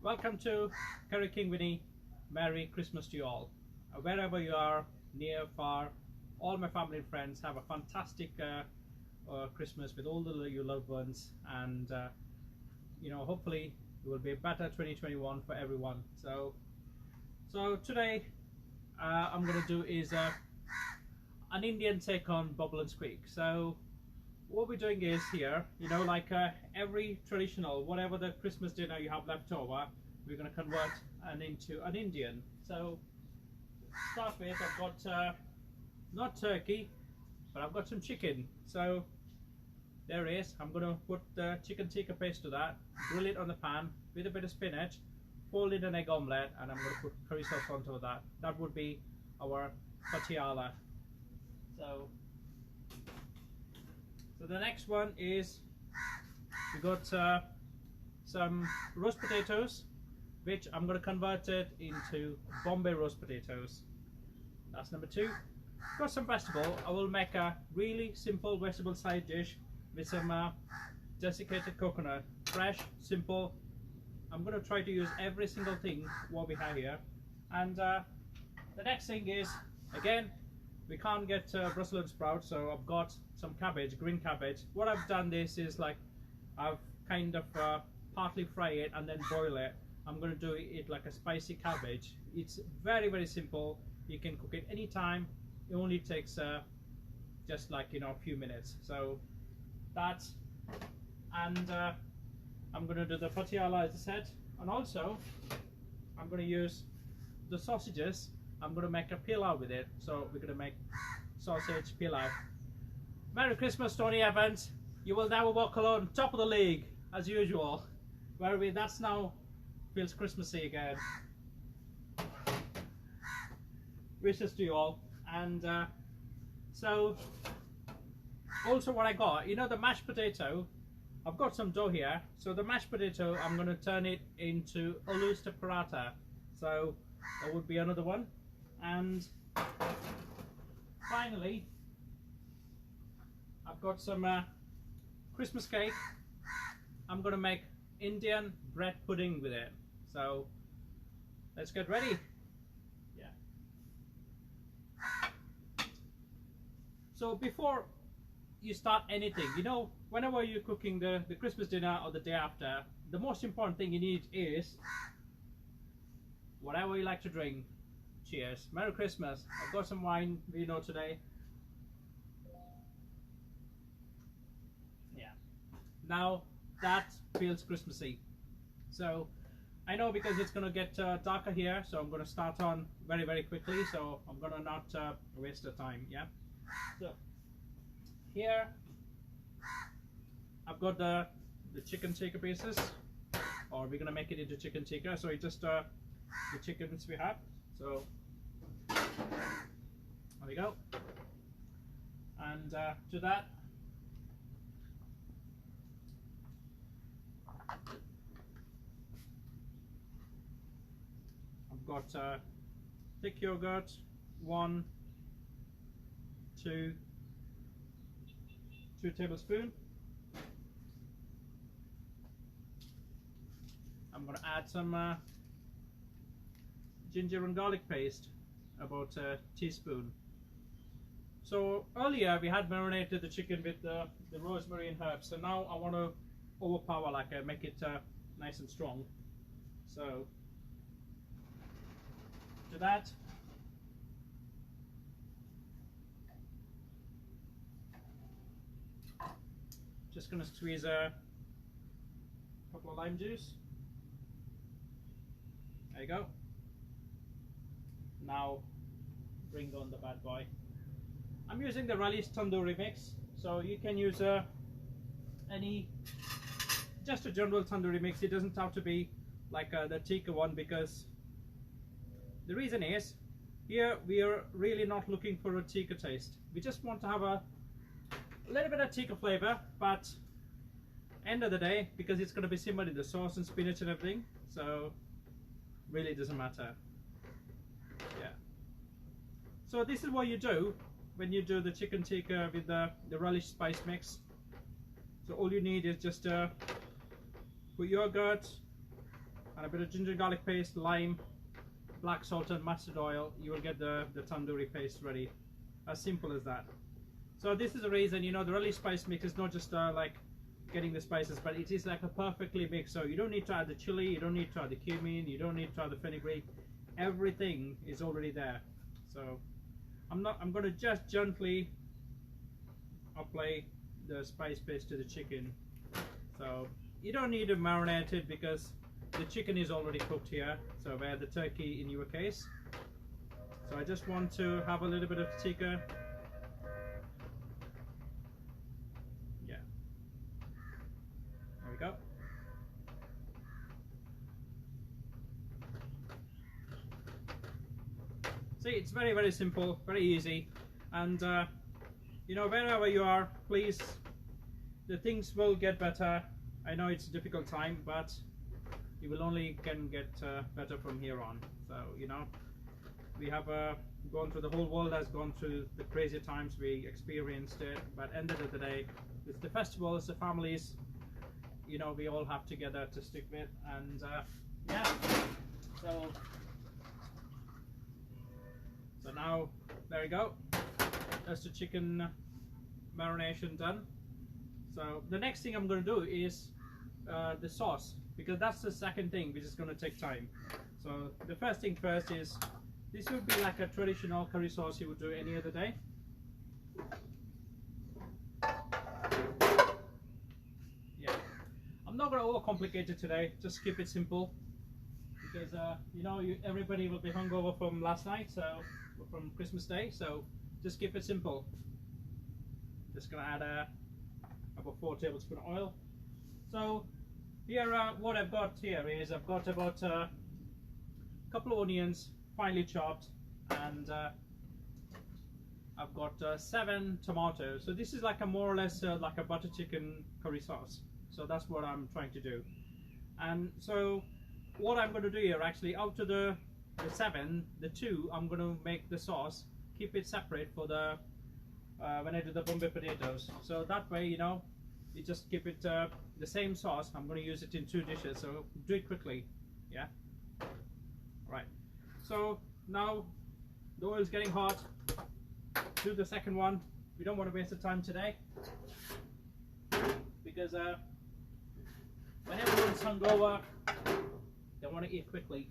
Welcome to Curry King Winnie. Merry Christmas to you all. Wherever you are, near, far, all my family and friends have a fantastic Christmas with all your loved ones, and hopefully it will be a better 2021 for everyone. So today I'm going to do is an Indian take on Bubble and Squeak. So what we're doing is here, like every traditional, whatever the Christmas dinner you have left over, we're going to convert into an Indian. So to start with, I've got not turkey, but I've got some chicken. So there it is. I'm going to put the chicken tikka paste to that, grill it on the pan with a bit of spinach, fold in an egg omelette, and I'm going to put curry sauce on top of that. That would be our patiala. So the next one is we got some roast potatoes, which I'm going to convert it into Bombay roast potatoes. That's number two. Got some vegetable. I will make a really simple vegetable side dish with some desiccated coconut, fresh, simple. I'm going to try to use every single thing what we have here. And the next thing is, again, we can't get Brussels sprouts, so I've got some cabbage, green cabbage. What I've done this is like I've kind of partly fry it and then boil it. I'm going to do it like a spicy cabbage. It's very, very simple. You can cook it anytime. It only takes just like a few minutes. So that's, and I'm going to do the patiala as I said, and also I'm going to use the sausages. I'm going to make a pilau with it. So we're going to make sausage pilau. Merry Christmas, Tony Evans. You will never walk alone, top of the league as usual. Where that's now feels Christmassy again. Wishes to you all. And so also what I got, the mashed potato, I've got some dough here. So the mashed potato, I'm going to turn it into oyster paratha. So that would be another one. And finally, I've got some Christmas cake. I'm going to make Indian bread pudding with it. So let's get ready. Yeah. So before you start anything, whenever you're cooking the Christmas dinner or the day after, the most important thing you need is whatever you like to drink. Cheers. Merry Christmas. I've got some wine, today. Yeah. Now that feels Christmassy. So I know because it's going to get darker here, so I'm going to start on very, very quickly. So I'm going to not waste the time. Yeah. So here I've got the chicken tikka pieces, or we're going to make it into chicken tikka. So it's just the chickens we have. So there we go. And to that, I've got thick yogurt, 1, 2 tablespoons. I'm going to add some ginger and garlic paste, about a teaspoon. So earlier we had marinated the chicken with the rosemary and herbs, so now I want to overpower, make it nice and strong. So to that, just going to squeeze a couple of lime juice. There you go. Now bring on the bad boy. I'm using the Relish tandoori mix, so you can use just a general tandoori mix. It doesn't have to be like the tikka one, because the reason is here we are really not looking for a tikka taste. We just want to have a little bit of tikka flavor, but end of the day, because it's going to be simmered in the sauce and spinach and everything, so really doesn't matter. Yeah. So this is what you do when you do the chicken tikka with the relish spice mix. So all you need is just put yogurt, and a bit of ginger garlic paste, lime, black salt and mustard oil, you will get the tandoori paste ready. As simple as that. So this is the reason, you know, the relish spice mix is not just like getting the spices, but it is like a perfectly mixed. So you don't need to add the chili, you don't need to add the cumin, you don't need to add the fenugreek. Everything is already there. So I'm going to just gently apply the spice paste to the chicken. So you don't need to marinate it because the chicken is already cooked here, so where the turkey in your case. So I just want to have a little bit of tikka. Yeah, there we go. See, it's very, very simple, very easy, and you know, wherever you are, please, the things will get better. I know it's a difficult time, but you will only can get better from here on. So, you know, we have gone through, the whole world has gone through the crazy times, we experienced it, but end of the day, it's the festivals, the families, you know, we all have together to stick with, and yeah, so now, there you go, that's the chicken marination done. So the next thing I'm going to do is the sauce, because that's the second thing which is going to take time. So the first thing first is, this would be like a traditional curry sauce you would do any other day. Yeah, I'm not going to overcomplicate it today, just keep it simple, because you know, everybody will be hungover from last night, so from Christmas Day, so just keep it simple. Just going to add about 4 tablespoons oil. So here, what I've got here is I've got about a couple of onions finely chopped, and I've got 7 tomatoes. So this is like a more or less like a butter chicken curry sauce. So that's what I'm trying to do. And so what I'm going to do here, actually, out of the 7, the 2 I'm going to make the sauce, keep it separate for the when I do the Bombay potatoes. So that way, you know, you just keep it the same sauce. I'm going to use it in 2 dishes, so do it quickly. Yeah, right. So now the oil's getting hot. Do the second one. We don't want to waste the time today, because when everyone's hungover, they want to eat quickly.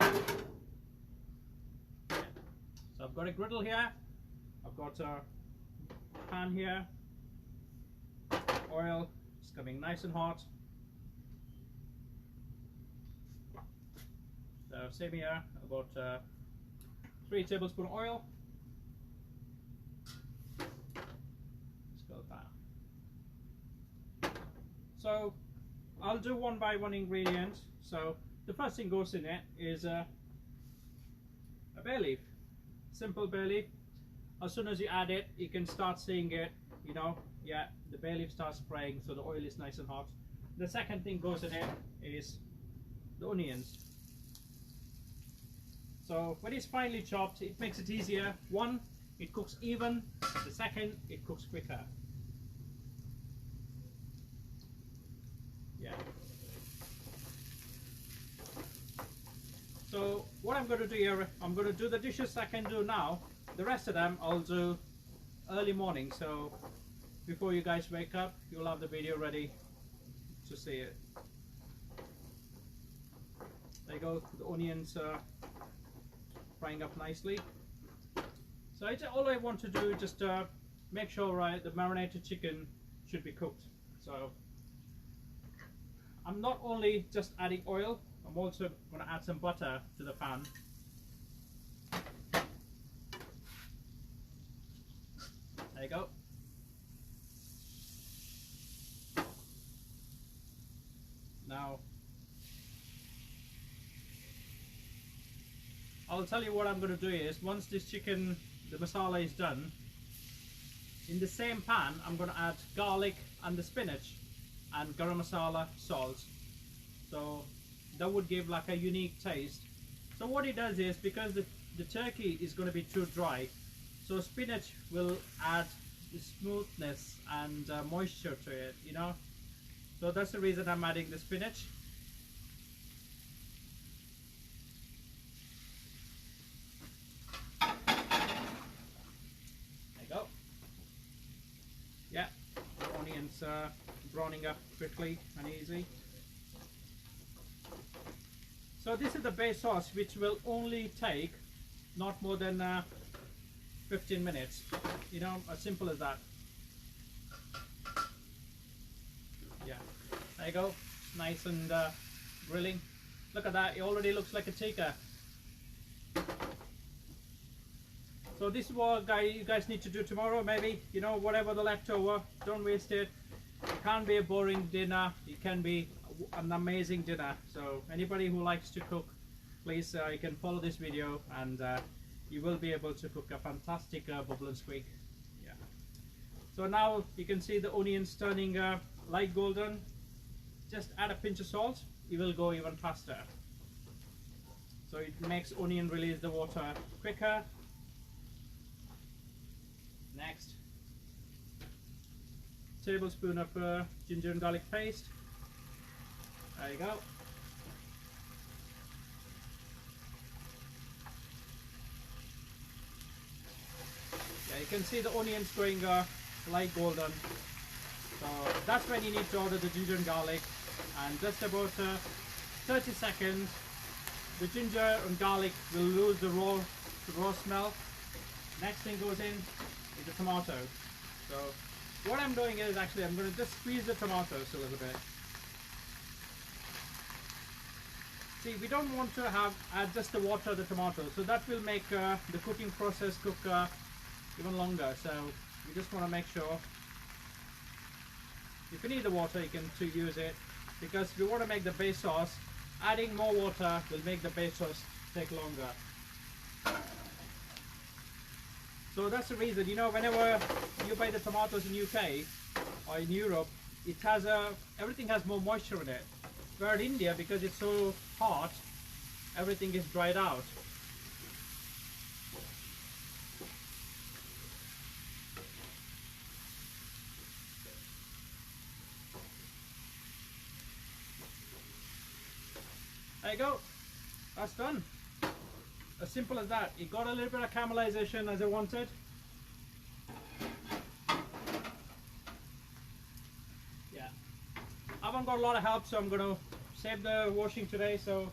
Yeah. So I've got a griddle here, I've got a pan here, oil is coming nice and hot. So same here, about 3 tablespoons oil. Let's go that. So I'll do one by one ingredient. So the first thing goes in it is a bay leaf, simple bay leaf. As soon as you add it, you can start seeing it, you know, yeah, the bay leaf starts spraying, so the oil is nice and hot. The second thing goes in it is the onions. So when it's finely chopped, it makes it easier. One, it cooks even. The second, it cooks quicker. Yeah. So what I'm going to do here, I'm going to do the dishes I can do now. The rest of them I'll do early morning. So before you guys wake up, you'll have the video ready to see it. There you go, the onions frying up nicely. So it's all I want to do, just make sure the marinated chicken should be cooked. So I'm not only just adding oil, I'm also going to add some butter to the pan. There you go. Now I'll tell you what I'm going to do is, once this chicken, the masala is done, in the same pan I'm going to add garlic and the spinach and garam masala, salt. So that would give like a unique taste. So what it does is, because the turkey is going to be too dry, so spinach will add the smoothness and moisture to it, you know. So that's the reason I'm adding the spinach. browning up quickly and easy. So this is the base sauce, which will only take not more than 15 minutes. You know, as simple as that. Yeah, there you go. Nice and grilling. Look at that, it already looks like a tikka. So this is what you guys need to do tomorrow, maybe. You know, whatever the leftover, don't waste it. It can't be a boring dinner, it can be an amazing dinner. So anybody who likes to cook, please you can follow this video, and you will be able to cook a fantastic bubble and squeak. Yeah. So now you can see the onions turning light golden. Just add a pinch of salt, it will go even faster. So it makes onion release the water quicker. Next, tablespoon of ginger and garlic paste. There you go. Yeah, you can see the onions going light golden. So that's when you need to order the ginger and garlic, and just about 30 seconds the ginger and garlic will lose the raw smell. Next thing goes in is the tomato. So what I'm doing is actually I'm going to just squeeze the tomatoes a little bit. See, we don't want to add just the water of the tomato, so that will make the cooking process cook even longer. So we just want to make sure, if you need the water, you can use it, because we want to make the base sauce. Adding more water will make the base sauce take longer. So that's the reason, you know, whenever you buy the tomatoes in UK or in Europe, it has everything has more moisture in it. Where in India, because it's so hot, everything is dried out. There you go, that's done. As simple as that. It got a little bit of caramelization as I wanted. Yeah, I haven't got a lot of help, so I'm going to save the washing today. So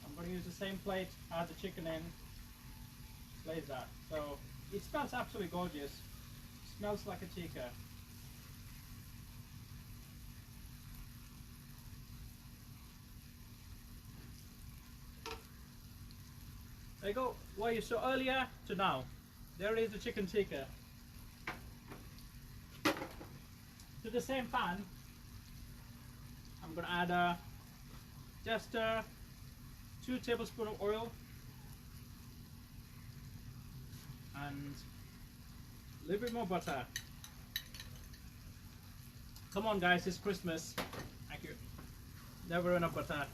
I'm going to use the same plate, add the chicken in, place that. So it smells absolutely gorgeous. It smells like a tikka. There you go, what you saw earlier to now. There is the chicken tikka. To the same pan, I'm going to add just 2 tablespoons of oil and a little bit more butter. Come on guys, it's Christmas. Thank you. Never enough butter.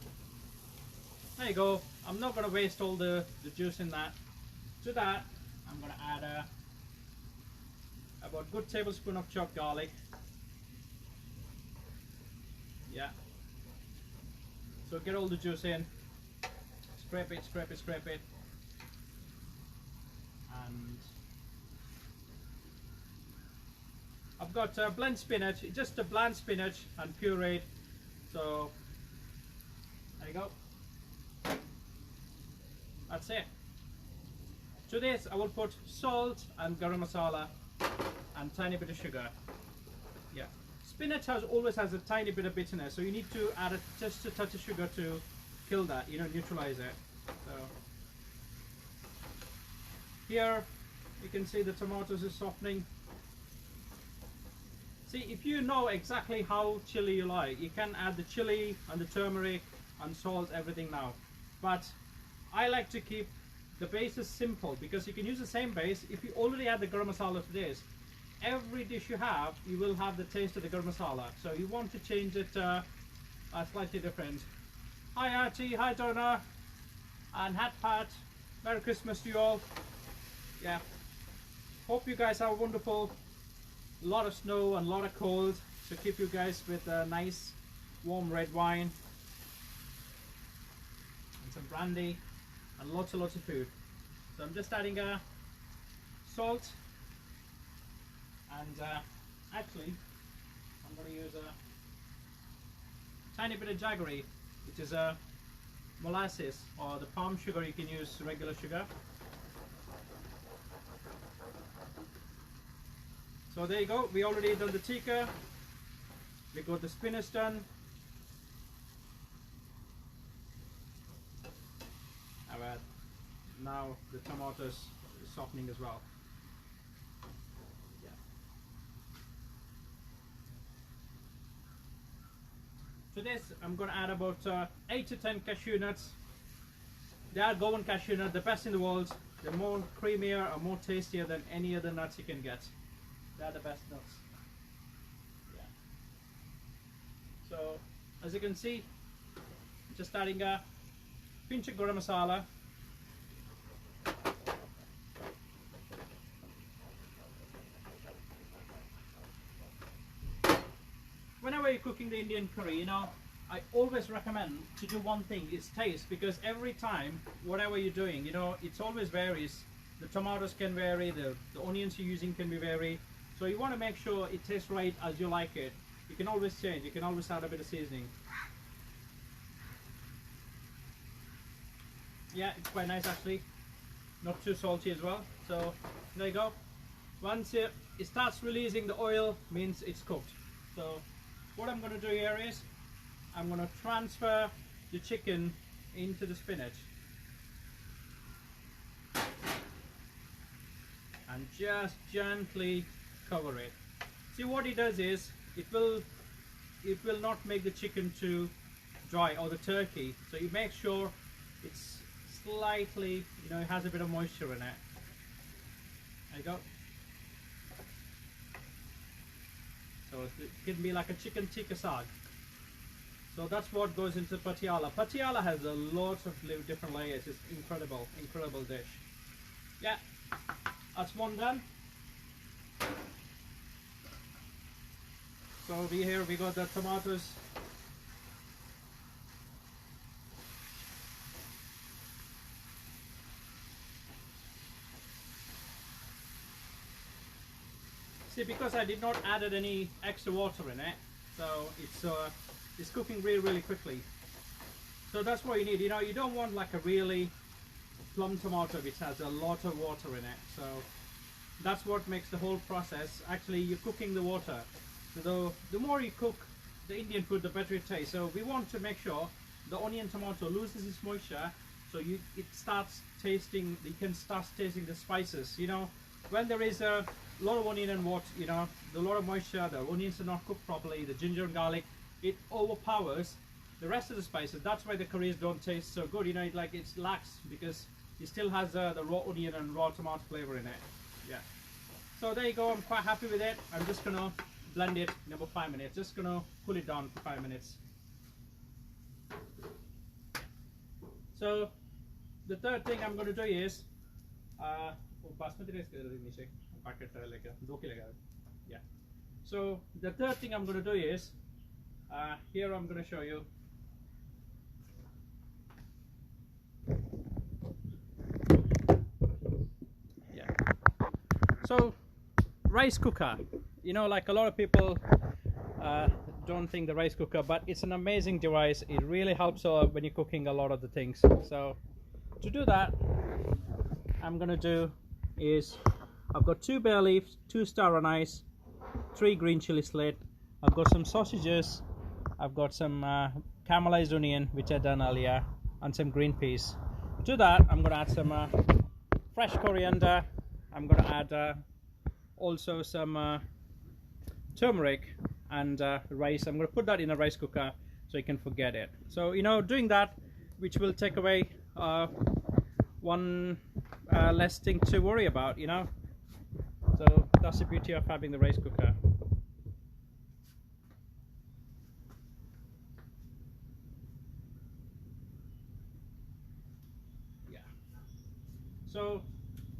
There you go. I'm not going to waste all the juice in that. To that, I'm going to add about a good tablespoon of chopped garlic. Yeah. So get all the juice in. Scrape it, scrape it, scrape it. And I've got blend spinach, just a bland spinach and pureed. So there you go. That's it. To this I will put salt and garam masala and tiny bit of sugar. Yeah, spinach always has a tiny bit of bitterness, so you need to add just a touch of sugar to kill that, you know, neutralize it. So here you can see the tomatoes is softening. See, if you know exactly how chili you like, you can add the chili and the turmeric and salt, everything now. But I like to keep the bases simple, because you can use the same base. If you already add the garam masala to this, every dish you have, you will have the taste of the garam masala. So you want to change it slightly different. Hi Archie, hi Donna, and Hat Pat. Merry Christmas to you all. Yeah, hope you guys have a wonderful, lot of snow and a lot of cold, so keep you guys with a nice warm red wine and some brandy and lots of food. So I'm just adding salt and Actually, I'm going to use a tiny bit of jaggery, which is a molasses, or the palm sugar. You can use regular sugar. So there you go, we already done the tikka, we got the spinach done. Alright, now the tomatoes is softening as well. Yeah. To this I'm going to add about 8 to 10 cashew nuts. They are golden cashew nuts, the best in the world. They're more creamier and more tastier than any other nuts you can get. They're the best nuts. Yeah. So as you can see, just adding a pinch of garam masala. Whenever you're cooking the Indian curry, you know, I always recommend to do one thing, is taste, because every time, whatever you're doing, you know, it always varies. The tomatoes can vary, the onions you're using can be vary. So you want to make sure it tastes right as you like it. You can always change, you can always add a bit of seasoning. Yeah, it's quite nice actually. Not too salty as well. So there you go. Once it starts releasing the oil, means it's cooked. So what I'm going to do here is, I'm going to transfer the chicken into the spinach. And just gently cover it. See, what it does is it will not make the chicken too dry, or the turkey. So you make sure it's slightly, you know, it has a bit of moisture in it. There you go. So it can be like a chicken tikka sag. So that's what goes into patiala. Patiala has a lot of different layers. It's incredible, incredible dish. Yeah, that's one done. So over here we got the tomatoes. See, because I did not added any extra water in it, so it's cooking really quickly. So that's what you need. You know, you don't want like a really plum tomato which has a lot of water in it. So that's what makes the whole process. Actually, you're cooking the water. So the more you cook the Indian food, the better it tastes. So we want to make sure the onion tomato loses its moisture, so it starts tasting. You can start tasting the spices. You know, when there is a lot of onion and water, you know, a lot of moisture, the onions are not cooked properly, the ginger and garlic, it overpowers the rest of the spices. That's why the curries don't taste so good. You know, it's lacks because it still has the raw onion and raw tomato flavor in it. Yeah. So there you go. I'm quite happy with it. I'm just gonna blend it in about 5 minutes. Just gonna cool it down for 5 minutes. So the third thing I'm gonna do is yeah. So the third thing I'm gonna do is here I'm gonna show you. Yeah. So rice cooker. You know, like a lot of people don't think the rice cooker, but it's an amazing device. It really helps when you're cooking a lot of the things. So to do that, I'm gonna do is I've got 2 bay leaves, 2 star anise, 3 green chili slit. I've got some sausages. I've got some caramelized onion, which I done earlier, and some green peas. To that, I'm gonna add some fresh coriander. I'm gonna add also some turmeric and rice. I'm going to put that in a rice cooker so you can forget it. So, you know, doing that, which will take away one less thing to worry about, you know. So that's the beauty of having the rice cooker. Yeah. So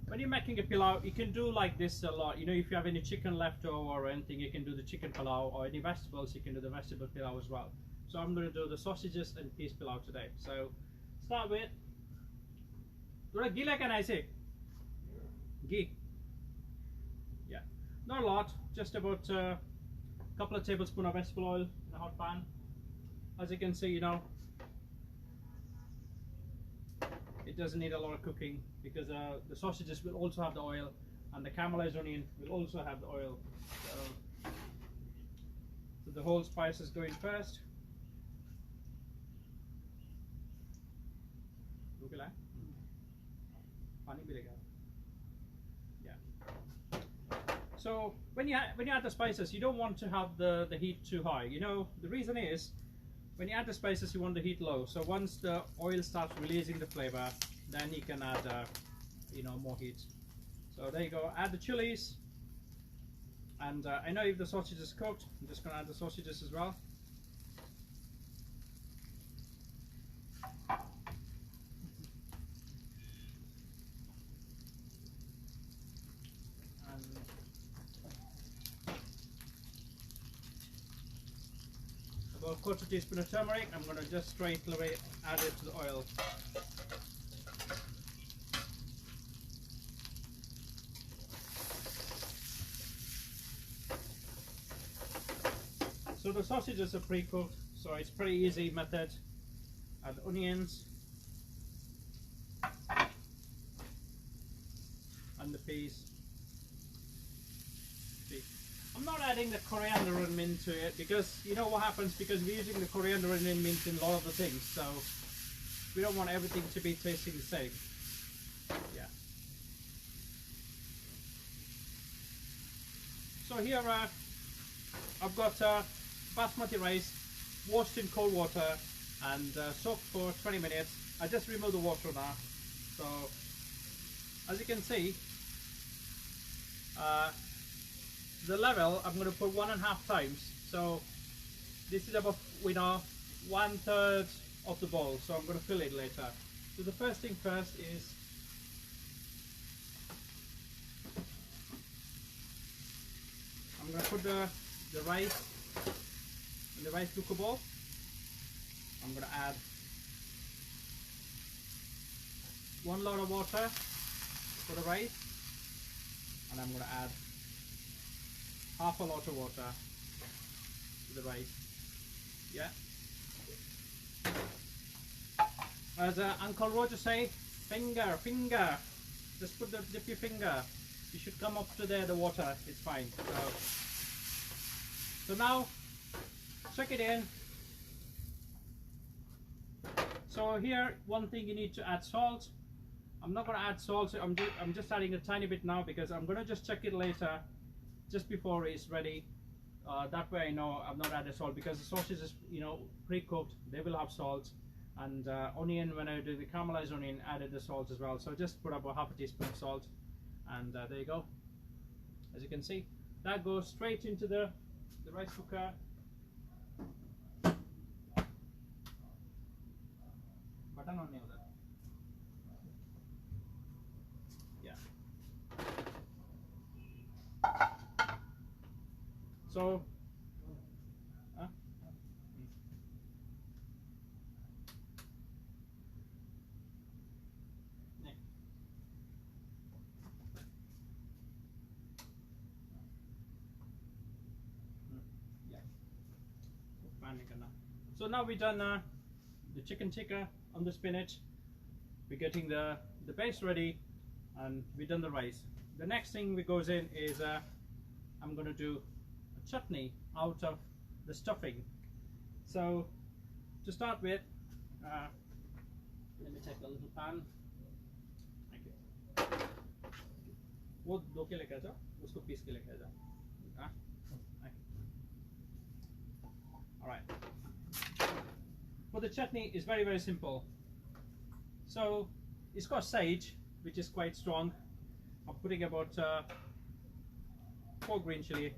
when you're making a pilau, you can do like this a lot. You know, if you have any chicken left over or anything, you can do the chicken pilau, or any vegetables, you can do the vegetable pilau as well. So I'm going to do the sausages and peas pilau today. So start with, थोड़ा घी लेकर आना इसे, घी. Yeah. Not a lot, just about a couple of tablespoons of vegetable oil in a hot pan. As you can see, you know, it doesn't need a lot of cooking because the sausages will also have the oil, and the caramelized onion will also have the oil. So the whole spices go in first. Yeah. So when you add the spices, you don't want to have the heat too high. You know, the reason is when you add the spices, you want the heat low. So once the oil starts releasing the flavor, then you can add you know, more heat. So there you go. Add the chilies, and I know if the sausage is cooked, I'm just going to add the sausages as well. About a quarter teaspoon of turmeric. I'm going to just straight away add it to the oil. So the sausages are pre-cooked, so it's pretty easy method. Add the onions and the peas. I'm not adding the coriander and mint to it because you know what happens, because we're using the coriander and mint in a lot of the things, so we don't want everything to be tasting the same. Yeah. So here I've got basmati rice washed in cold water and soaked for 20 minutes. I just removed the water now. So as you can see, the level I'm going to put 1.5 times. So this is about, you know, 1/3 of the bowl. So I'm going to fill it later. So the first thing first is I'm going to put the rice in the rice cooker bowl. I'm going to add 1 lot of water for the rice, and I'm going to add half a lot of water to the rice. Yeah. As Uncle Roger say, finger. Just dip your finger. You should come up to there, the water. It's fine. So now, check it in. So here, one thing you need to add salt. I'm not going to add salt. I'm just adding a tiny bit now because I'm going to just check it later, just before it's ready. That way I know I've not added salt, because the sausage is, you know, pre-cooked. They will have salt, and onion, when I do the caramelized onion, added the salt as well. So just put about half a teaspoon of salt, and there you go. As you can see, that goes straight into the rice cooker. Button on nail that. Yeah. So so now we've done the chicken tikka on the spinach. We're getting the base ready, and we've done the rice. The next thing that goes in is I'm going to do a chutney out of the stuffing. So to start with, let me take a little pan. Thank you. वो 2 के लेके आ जाओ, उसको piece के लेके आ जाओ. Alright. For the chutney, is very simple. So it's got sage, which is quite strong. I'm putting about 4 green chili.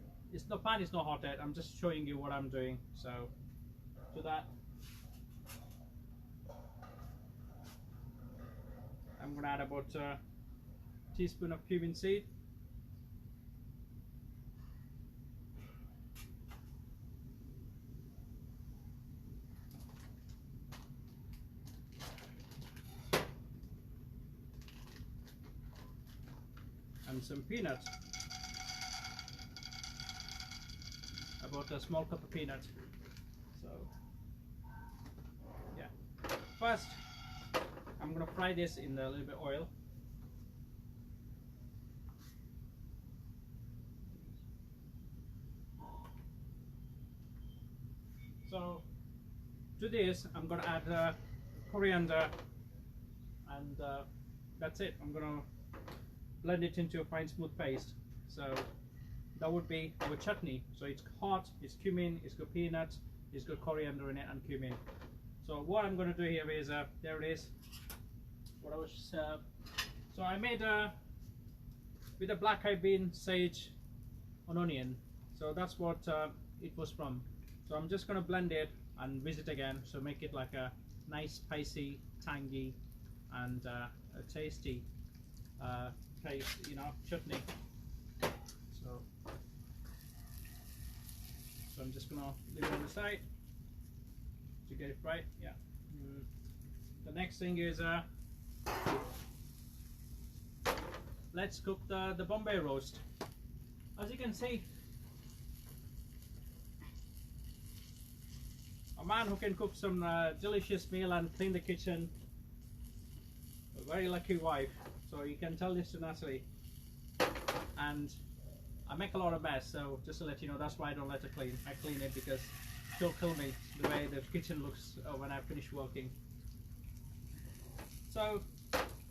The pan is not hot yet. I'm just showing you what I'm doing. So to that, I'm going to add about a teaspoon of cumin seed. And some peanuts. about a small cup of peanut. So yeah, first I'm gonna fry this in a little bit of oil. So to this I'm gonna add coriander, and that's it. I'm gonna blend it into a fine smooth paste. So that would be our chutney. So it's hot, it's cumin, it's got peanuts, it's got coriander in it and cumin. So what I'm going to do here is, there it is. What I was, so I made with a black eyed bean, sage, and onion. So that's what it was from. So I'm just going to blend it and whisk it again. So make it like a nice, spicy, tangy, and a tasty paste, you know, chutney. So I'm just gonna leave it on the side to get it right. Yeah. The next thing is let's cook the Bombay roast. As you can see, a man who can cook some delicious meal and clean the kitchen, a very lucky wife. So you can tell this to Natalie. And I make a lot of mess, so just to let you know, that's why I don't let her clean. I clean it because she'll kill me the way the kitchen looks when I finish working. So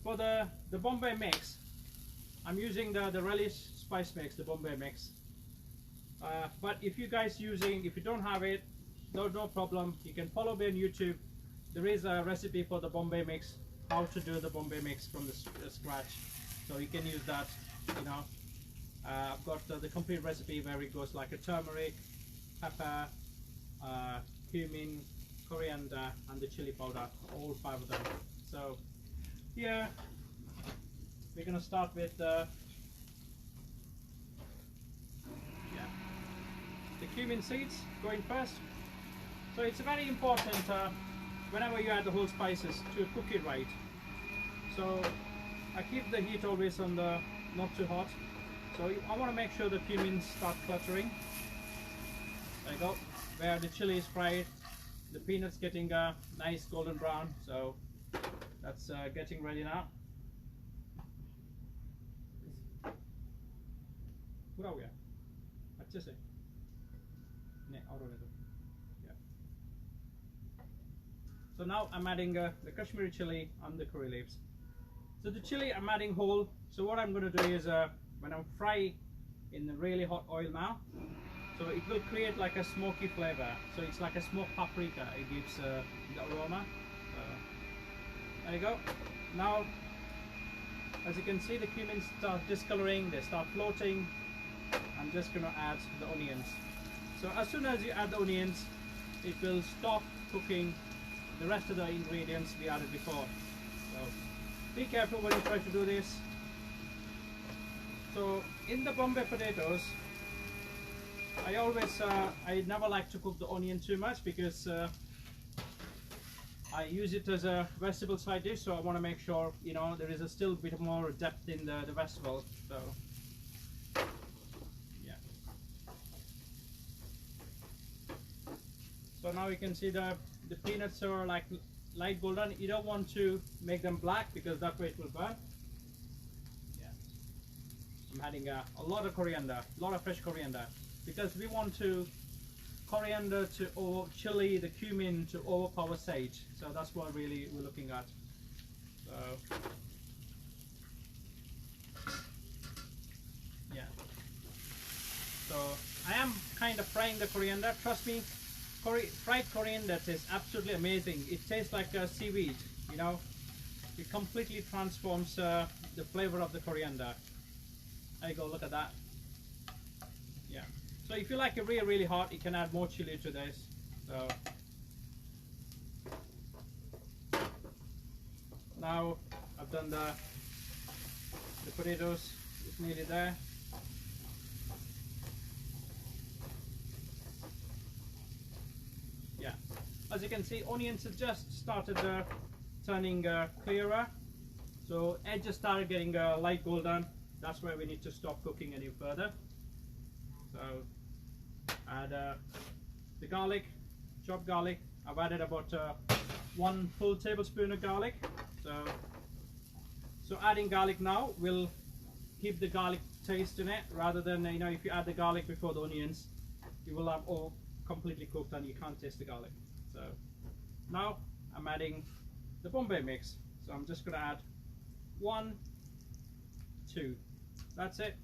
for the Bombay mix, I'm using the relish spice mix, the Bombay mix. But if you guys if you don't have it, no problem. You can follow me on YouTube. There is a recipe for the Bombay mix, how to do the Bombay mix from the scratch. So you can use that, you know. I've got the complete recipe where it goes like a turmeric, pepper, cumin, coriander, and the chili powder, all 5 of them. So here we're going to start with the cumin seeds going first. So it's very important whenever you add the whole spices to cook it right. So I keep the heat always on the not too hot. So I want to make sure the cumin start fluttering. There you go. Where the chili is fried, the peanuts getting a nice golden brown. So that's getting ready now. Where are we at? Yeah. So now I'm adding the Kashmiri chili and the curry leaves. So the chili I'm adding whole. So what I'm going to do is when I'm fry in the really hot oil now, so it will create like a smoky flavor. So it's like a smoked paprika. It gives the aroma. There you go. Now, as you can see, the cumin start discoloring. They start floating. I'm just going to add the onions. So as soon as you add the onions, it will stop cooking the rest of the ingredients we added before. So be careful when you try to do this. So in the Bombay potatoes, I never like to cook the onion too much because I use it as a vegetable side dish. So I want to make sure, you know, there is still a bit more depth in the vegetable. So yeah. So now you can see the peanuts are like light golden. You don't want to make them black because that way it will burn. I'm adding a lot of coriander, a lot of fresh coriander, because we want coriander to chili, the cumin to overpower sage. So that's what really we're looking at. So yeah. So I am kind of frying the coriander. Trust me, fried coriander tastes absolutely amazing. It tastes like a seaweed, you know. It completely transforms the flavor of the coriander. There you go, look at that. Yeah. So if you like it really, really hot, you can add more chili to this. So now I've done the potatoes. It's nearly there. Yeah. As you can see, onions have just started turning clearer. So edges started getting light golden. That's where we need to stop cooking any further. So Add the garlic, chopped garlic. I've added about 1 full tablespoon of garlic. So adding garlic now will keep the garlic taste in it, rather than if you add the garlic before the onions, you will have all completely cooked and you can't taste the garlic. So now I'm adding the Bombay mix. So I'm just going to add 1, 2. That's it.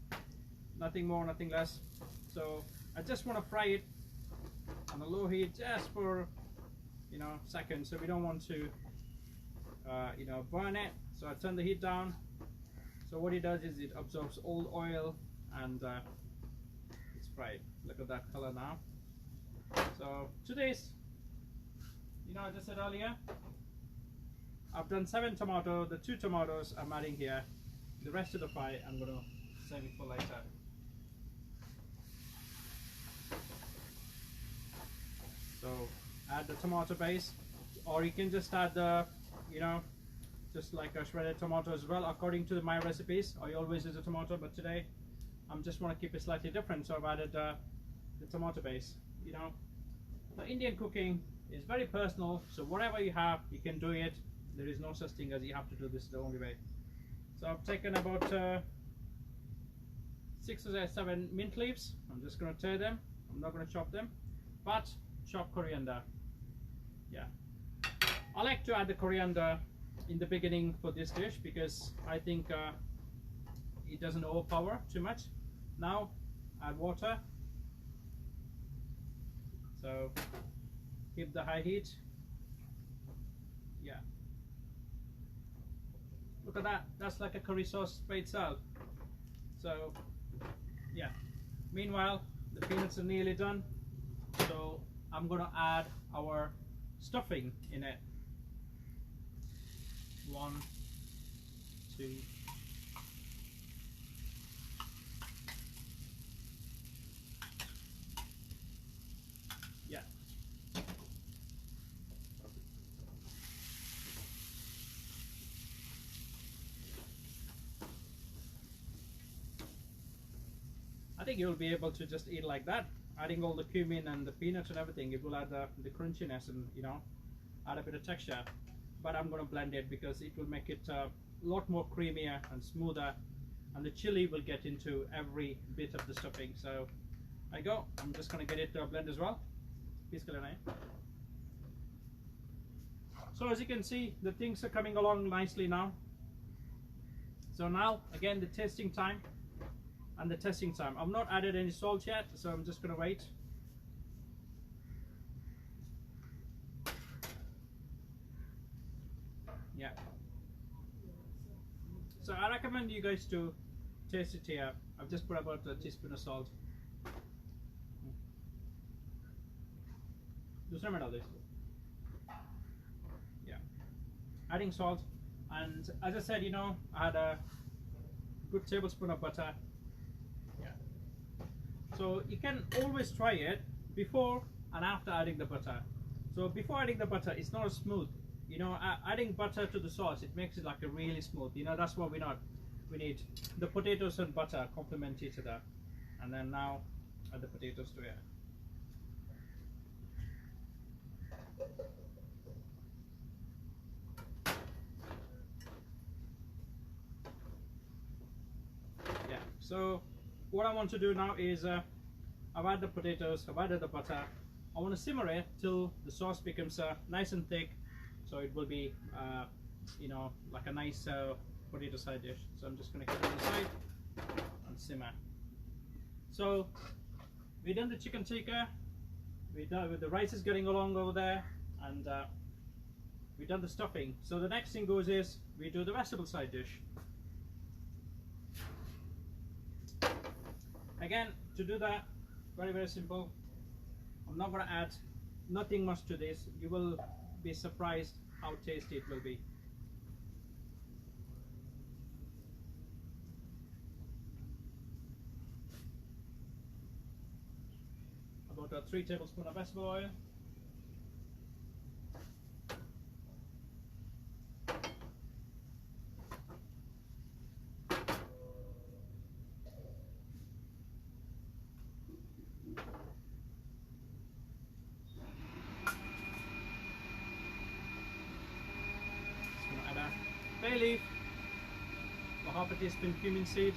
Nothing more, nothing less. So I just want to fry it on a low heat just for seconds. So we don't want to burn it. So I turn the heat down. So what it does is it absorbs all the oil and it's fried. Look at that color now. So today's, I just said earlier, I've done 7 tomatoes. The 2 tomatoes I'm adding here. The rest of the fry I'm going to save it for later. So add the tomato base, or you can just add the, just like a shredded tomato as well, according to my recipes. I always use a tomato, but today I just want to keep it slightly different, so I've added the tomato base. The Indian cooking is very personal, so whatever you have, you can do it. There is no such thing as you have to do this the only way. So I've taken about 6 or 7 mint leaves. I'm just going to tear them. I'm not going to chop them, but chop coriander. Yeah, I like to add the coriander in the beginning for this dish because I think it doesn't overpower too much. Now add water. So keep the high heat. Yeah, look at that. That's like a curry sauce by itself. So yeah, meanwhile the peanuts are nearly done, so I'm gonna add our stuffing in it. 1, 2. Yeah. I think you'll be able to just eat like that. Adding all the cumin and the peanuts and everything, it will add the crunchiness and add a bit of texture. But I'm going to blend it because it will make it a lot more creamier and smoother, and the chili will get into every bit of the stuffing. So I'm just going to get it blend as well. So as you can see, the things are coming along nicely now. So now again the tasting time. And the testing time. I've not added any salt yet, so I'm just going to wait. Yeah. So I recommend you guys to taste it here. I've just put about a teaspoon of salt. Yeah. Adding salt, and as I said, I had a good tablespoon of butter. So you can always try it before and after adding the butter. So before adding the butter, it's not as smooth. Adding butter to the sauce, it makes it like a really smooth. That's what we need the potatoes and butter complement each other. And then now add the potatoes to it. Yeah. So what I want to do now is I've added the potatoes, I've added the butter. I want to simmer it till the sauce becomes nice and thick, so it will be like a nice potato side dish. So I'm just going to keep it on the side and simmer. So we've done the chicken tikka, the rice is getting along over there, and we've done the stuffing. So the next thing goes is we do the vegetable side dish. Again, to do that, very simple. I'm not going to add nothing much to this. You will be surprised how tasty it will be. About 3 tablespoons of vegetable oil. bay leaf, or half a teaspoon cumin seed.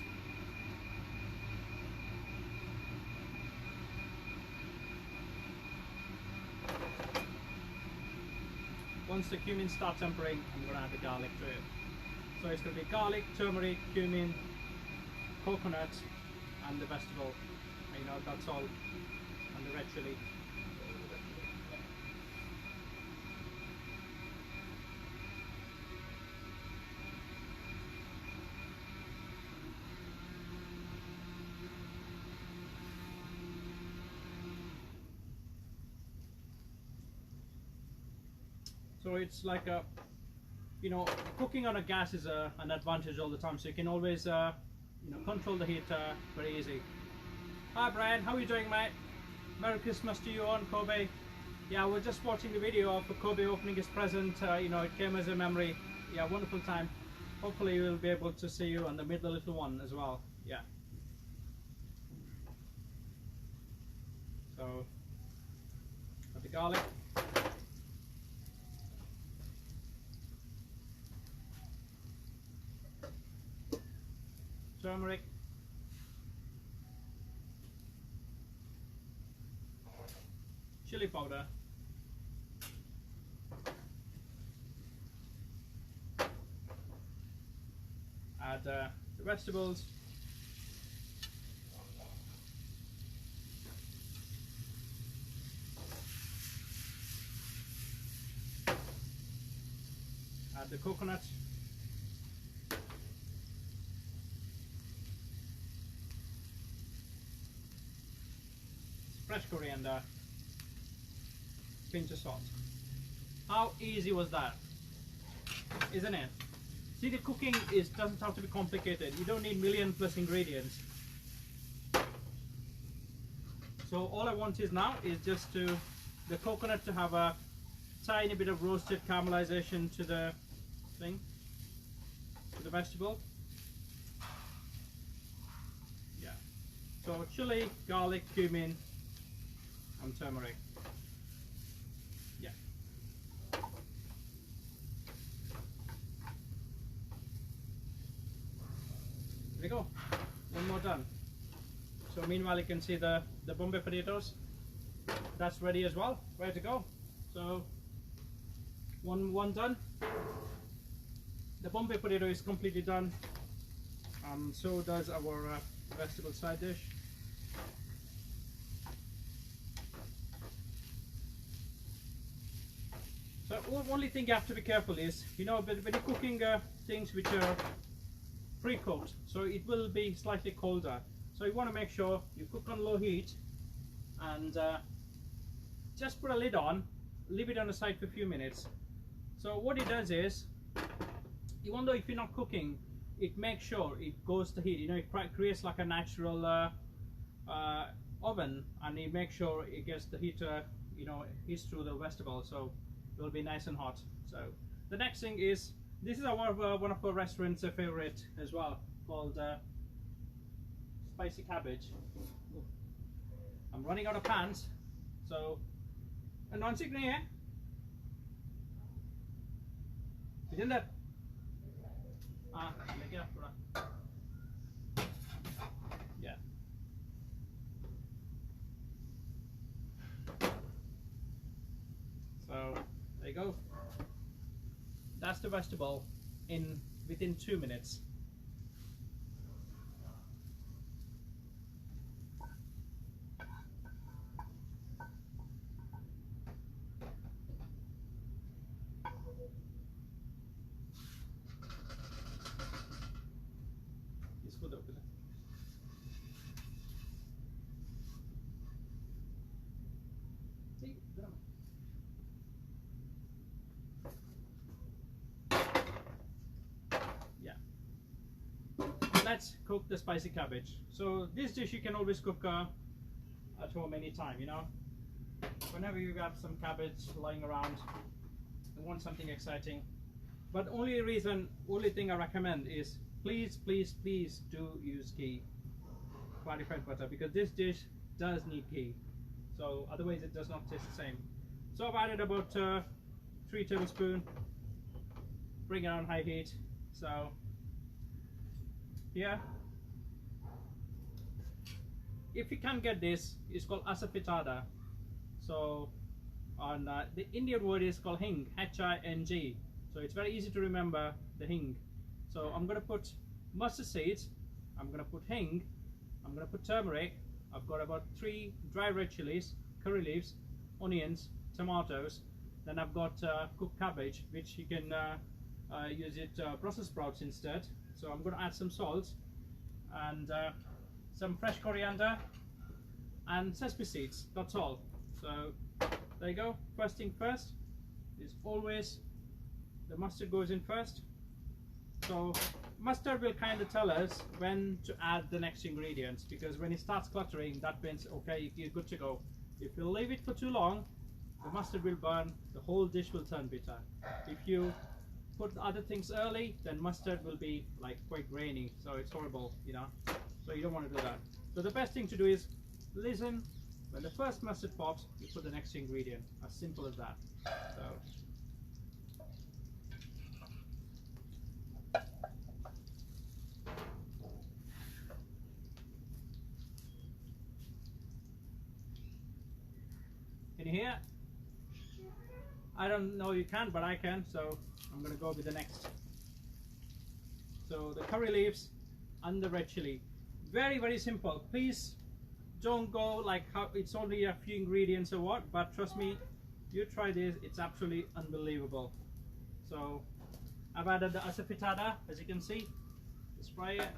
Once the cumin starts tempering, I'm going to add the garlic to it. So it's going to be garlic, turmeric, cumin, coconut, and the vegetable. You know, that's all, and the red chili. So it's like a, you know, cooking on a gas is an advantage all the time. So you can always, you know, control the heat very easy. Hi Brian, how are you doing, mate? Merry Christmas to you on Kobe. Yeah, we're just watching the video of Kobe opening his present. You know, it came as a memory. Yeah, wonderful time. Hopefully we'll be able to see you and meet the little one as well. Yeah. So, got the garlic. Turmeric, chili powder, add the vegetables, add the coconut, fresh coriander, pinch of salt. How easy was that? Isn't it? See, the cooking doesn't have to be complicated. You don't need million plus ingredients. So all I want is now is just the coconut to have a tiny bit of roasted caramelization to the thing, to the vegetable. Yeah. So chili, garlic, cumin, and turmeric. Yeah. There we go. One more done. So meanwhile you can see the Bombay potatoes. That's ready as well. Ready to go. So one done. The Bombay potato is completely done. So does our vegetable side dish. So only thing you have to be careful is, you know, when you're cooking things which are pre-cooked, so it will be slightly colder. So you want to make sure you cook on low heat and just put a lid on, leave it on the side for a few minutes. So what it does is, even though if you're not cooking, it makes sure it goes to heat. You know, it creates like a natural oven, and it makes sure it gets the heat, you know, heats through the vegetable. So it will be nice and hot. So the next thing is, this is one of our restaurant's favorite as well, called spicy cabbage. Ooh. I'm running out of pans, so non-stick here. Begin that. Yeah. So there you go. That's the vegetable within 2 minutes. Let's cook the spicy cabbage. So this dish you can always cook at home anytime, you know. Whenever you got some cabbage lying around, you want something exciting. But only thing I recommend is please do use ghee, clarified butter, because this dish does need ghee. So otherwise it does not taste the same. So I've added about 3 tablespoons, bring it on high heat, So here, if you can get this, it's called asafoetida. So on the Indian word is called hing, H-I-N-G. So it's very easy to remember the hing. So I'm going to put mustard seeds, I'm going to put hing, I'm going to put turmeric. I've got about 3 dry red chilies, curry leaves, onions, tomatoes. Then I've got cooked cabbage, which you can use it Brussels sprouts instead. So I'm going to add some salt and some fresh coriander and sesame seeds. That's all. So there you go. First thing first is always the mustard goes in first. So mustard will kind of tell us when to add the next ingredients, because when it starts cluttering, that means okay, you're good to go. If you leave it for too long, the mustard will burn, the whole dish will turn bitter. If you put other things early, then mustard will be like quite grainy, so it's horrible, you know. So you don't want to do that. So the best thing to do is listen. When the first mustard pops, you put the next ingredient. As simple as that. So can you hear? I don't know you can, but I can, so I'm gonna go with the next. So the curry leaves and the red chili. Very, very simple. Please don't go like how it's only a few ingredients or what, but trust me, you try this, it's absolutely unbelievable. So I've added the asafoetida, as you can see. Just fry it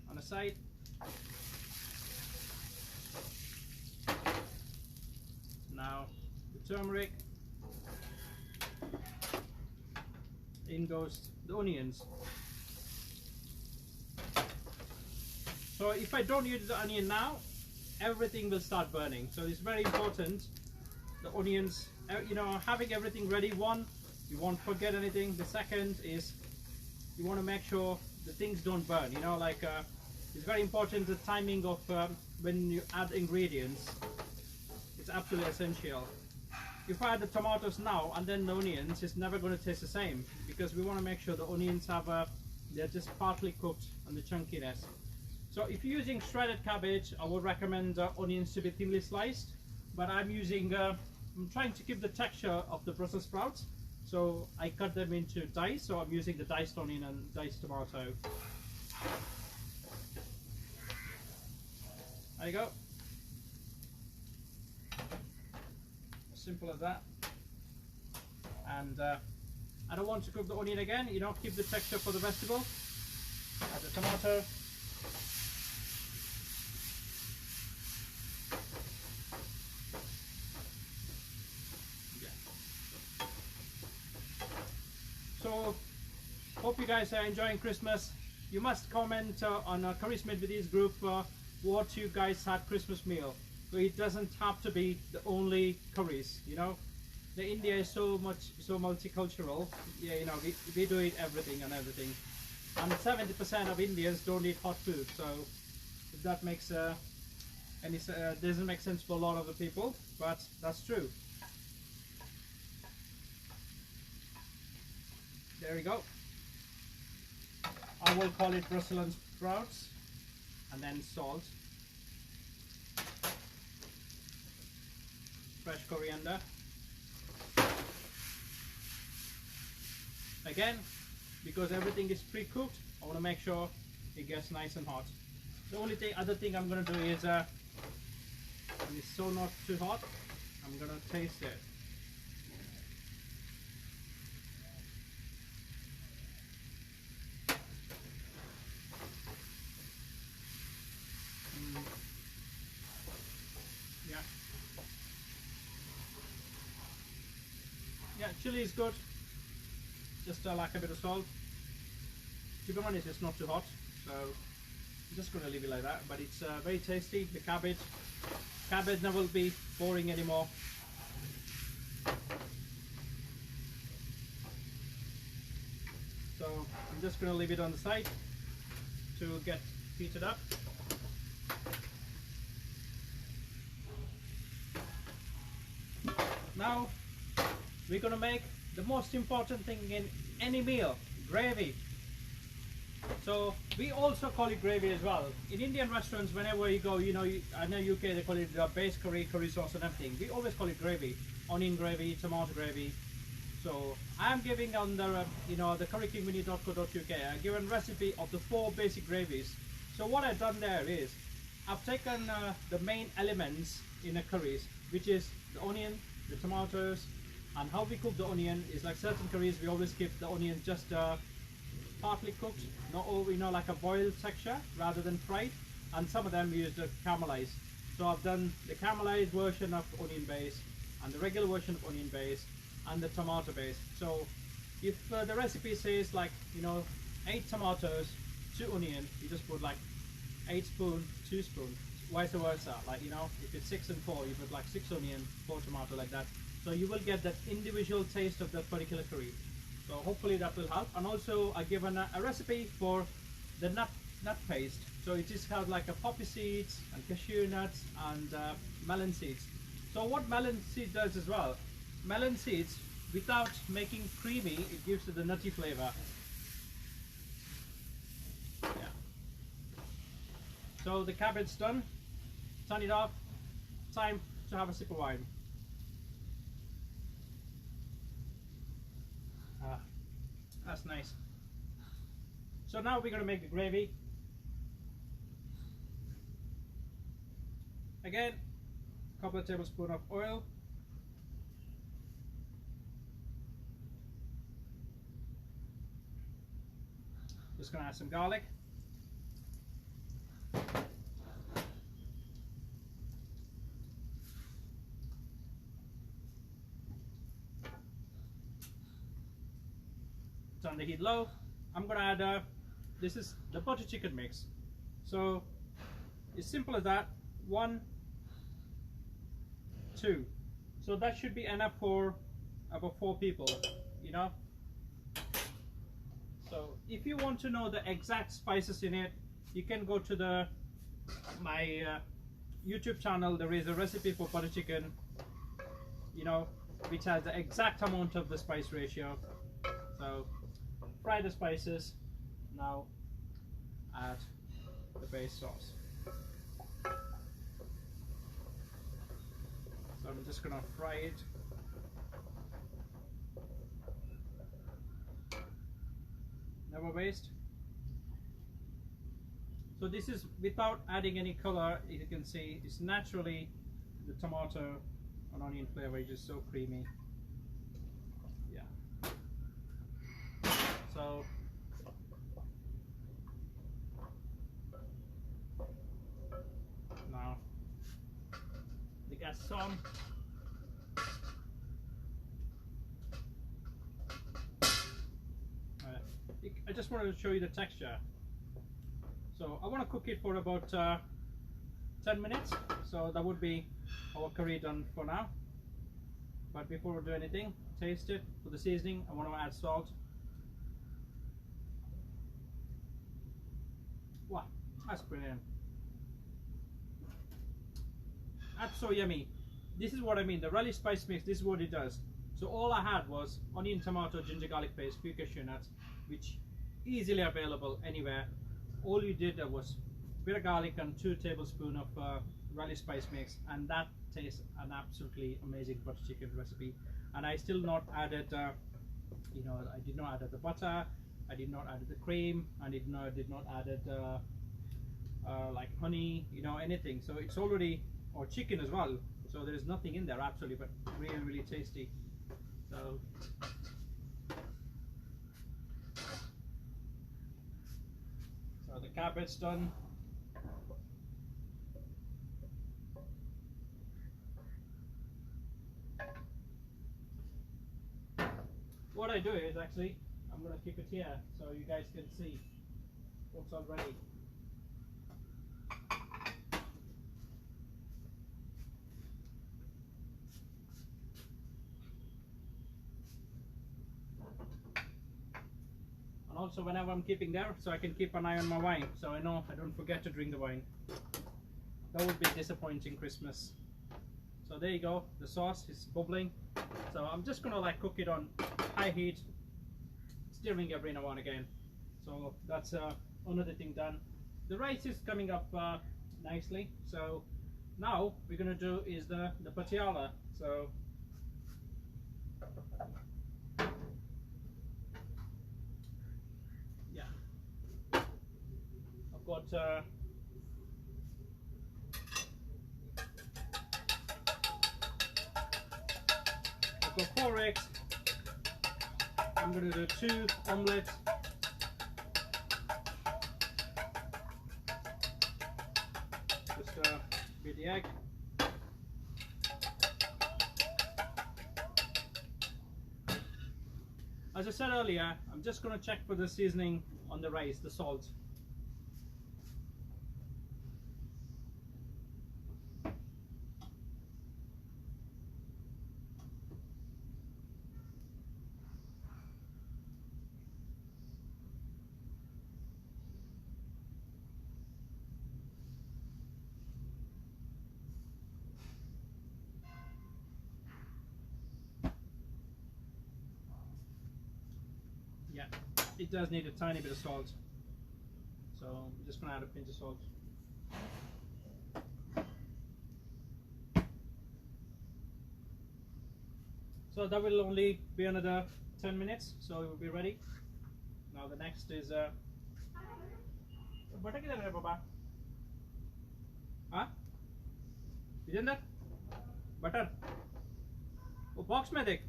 on the side. Now the turmeric. In goes the onions. So if I don't use the onion now, everything will start burning. So it's very important, the onions, you know, having everything ready. One, you won't forget anything. The second is you want to make sure the things don't burn, you know, like it's very important the timing of when you add ingredients. It's absolutely essential. If I add the tomatoes now and then the onions, it's never going to taste the same, because we want to make sure the onions have they're just partly cooked and the chunkiness. So if you're using shredded cabbage, I would recommend onions to be thinly sliced, but I'm using I'm trying to keep the texture of the Brussels sprouts, so I cut them into dice. So I'm using the diced onion and diced tomato. There you go. Simple as that. And I don't want to cook the onion again, you know, keep the texture for the vegetable. Add the tomato. Yeah. So hope you guys are enjoying Christmas. You must comment on our Curries Made with These group what you guys had Christmas meal. So it doesn't have to be the only curries, you know. The India is so multicultural. Yeah, you know, we do eat everything and everything. And 70% of Indians don't eat hot food. So if that makes doesn't make sense for a lot of the people, but that's true. There we go. I will call it Brussels sprouts, and then salt. Fresh coriander. Again, because everything is pre-cooked, I want to make sure it gets nice and hot. The only other thing I'm going to do is, when it's so not too hot, I'm going to taste it. Yeah, chili is good. Just like a bit of salt. To be honest, it's not too hot, so I'm just going to leave it like that. But it's very tasty. The cabbage never will be boring anymore. So I'm just going to leave it on the side to get heated up. Now we're going to make the most important thing in any meal, gravy. So we also call it gravy as well. In Indian restaurants, whenever you go, you know, I know UK they call it base curry, curry sauce and everything. We always call it gravy, onion gravy, tomato gravy. So I'm giving on the, you know, the currykingmenu.co.uk, I've given recipe of the 4 basic gravies. So what I've done there is, I've taken the main elements in a curries, which is the onion, the tomatoes, and how we cook the onion is like certain curries, we always keep the onion just partly cooked, not all, you know, like a boiled texture rather than fried, and some of them use the caramelized. So I've done the caramelized version of onion base and the regular version of onion base and the tomato base. So if the recipe says like, you know, 8 tomatoes, 2 onion, you just put like 8 spoon, 2 spoon, vice versa. Like, you know, if it's 6 and 4, you put like 6 onion, 4 tomato, like that. So you will get that individual taste of that particular curry. So hopefully that will help. And also I given a recipe for the nut paste. So it just has like a poppy seeds and cashew nuts and melon seeds. So what melon seed does as well, melon seeds, without making creamy, it gives it the nutty flavor. Yeah. So the cabbage done. Turn it off. Time to have a sip of wine. That's nice. So now we're going to make the gravy. Again, a couple of tablespoons of oil. Just going to add some garlic. Turn the heat low. I'm going to add, this is the butter chicken mix. So it's simple as that. 1, 2. So that should be enough for about 4 people, you know. So if you want to know the exact spices in it, you can go to my YouTube channel. There is a recipe for butter chicken, you know, which has the exact amount of the spice ratio. So fry the spices. Now add the base sauce. So I'm just gonna fry it. Never waste. So this is without adding any color. You can see it's naturally the tomato and onion flavor is just so creamy. Yeah. So now the gas is on. I just wanted to show you the texture. So I want to cook it for about 10 minutes. So that would be our curry done for now. But before we do anything, taste it. For the seasoning, I want to add salt. Wow, that's brilliant. That's so yummy. This is what I mean, the relish spice mix, this is what it does. So all I had was onion, tomato, ginger garlic paste, few cashew nuts, which easily available anywhere. All you did was a bit of garlic and 2 tablespoons of relish spice mix, and that tastes an absolutely amazing butter chicken recipe. And I still not added, you know, I did not add the butter, I did not add the cream, I did not added like honey, you know, anything. So it's already, or chicken as well. So there is nothing in there actually, but really, really tasty. So the cabbage done. What I do is actually, I'm going to keep it here so you guys can see what's already. And also whenever I'm keeping there, so I can keep an eye on my wine, so I know I don't forget to drink the wine. That would be disappointing Christmas. So there you go, the sauce is bubbling. So I'm just gonna like cook it on high heat, stirring every now and again. So that's another thing done. The rice is coming up nicely. So now we're gonna do is the patiala. So yeah, I've got I've got 4 eggs. I'm gonna do 2 omelets. Just beat the egg. As I said earlier, I'm just going to check for the seasoning on the rice, the salt. Yeah, it does need a tiny bit of salt. So I'm just going to add a pinch of salt. So that will only be another 10 minutes, so it will be ready. Now the next is butter किधर है पापा? हाँ? Vijendra? Butter? वो box में देख.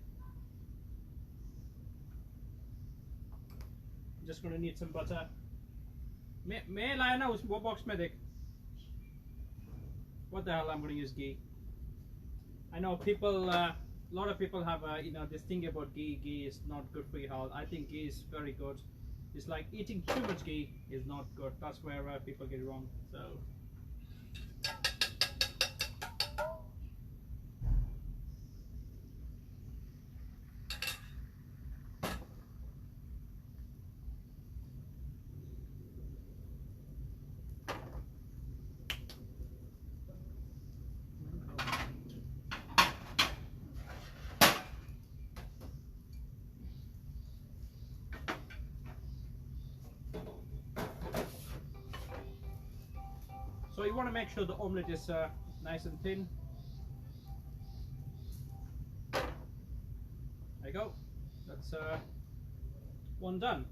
Just gonna need some butter. मैं लाया ना उस वो box में देख. What the hell? I'm gonna use ghee. I know people. A lot of people have this thing about ghee. Ghee is not good for your health. I think ghee is very good. It's like eating too much ghee is not good. That's where people get it wrong. So. So you want to make sure the omelette is nice and thin. There you go. That's one done.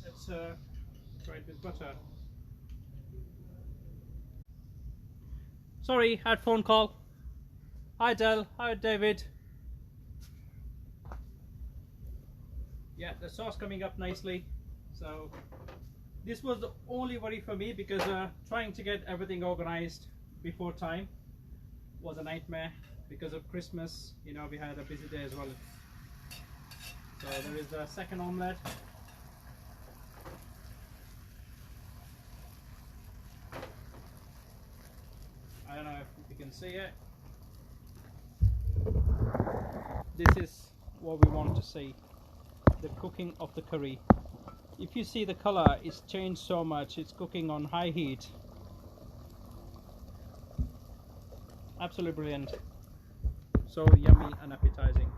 Let's try it with butter. Sorry, had phone call. Hi Del, hi David. Yeah, the sauce coming up nicely. So this was the only worry for me because trying to get everything organized before time was a nightmare because of Christmas. You know, we had a busy day as well. So there is the second omelette. I don't know if you can see it. This is what we want to see. The cooking of the curry. If you see the color, it's changed so much. It's cooking on high heat. Absolutely brilliant. So yummy and appetizing.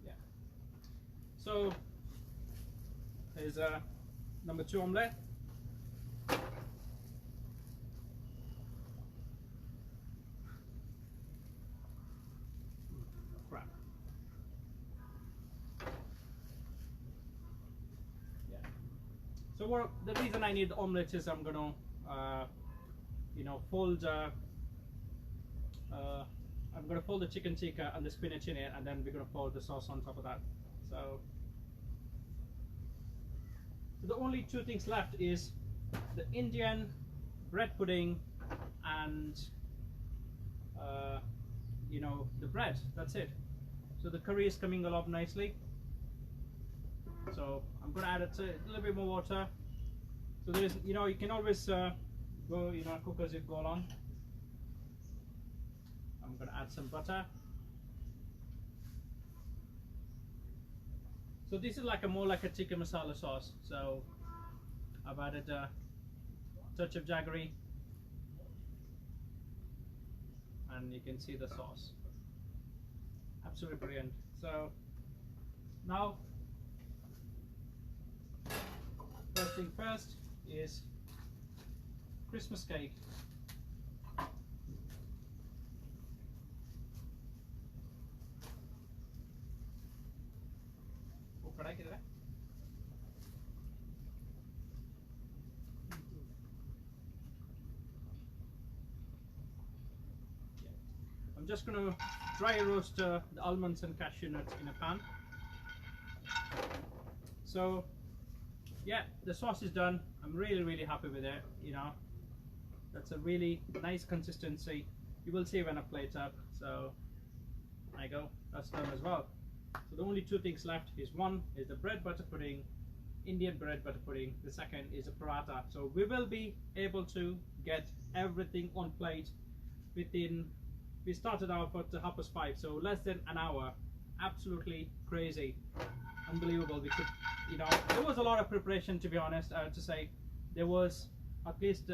Yeah. So here's number 2 omelette. So the reason I need the omelette is I'm gonna, fold. I'm gonna fold the chicken tikka and the spinach in it, and then we're gonna pour the sauce on top of that. So the only 2 things left is the Indian bread pudding and the bread. That's it. So the curry is coming along nicely. So I'm going to add a little bit more water. So there is, you can always go, cook as you go along. I'm going to add some butter. So this is more like a tikka masala sauce. So I've added a touch of jaggery, and you can see the sauce. Absolutely brilliant. So now, first thing first is Christmas cake. वो कढ़ाई किधर है? I'm just going to dry roast the almonds and cashew nuts in a pan. So yeah, the sauce is done. I'm really happy with it. You know, that's a really nice consistency. You will see when I plate up. So there you go, that's done as well. So the only two things left is, one is the bread butter pudding, Indian bread butter pudding. The second is a paratha. So we will be able to get everything on plate within, we started out at 5:30, so less than an hour. Absolutely crazy, unbelievable. We could, you know, there was a lot of preparation, to be honest. To say there was at least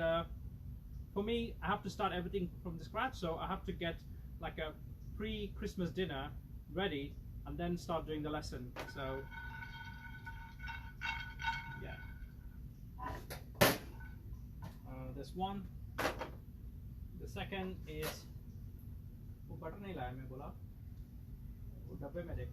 for me, I have to start everything from the scratch, so I have to get like a pre-Christmas dinner ready and then start doing the lesson. So yeah, this one. The second is, वो butter नहीं लाया, मैं बोला वो डब्बे में देख.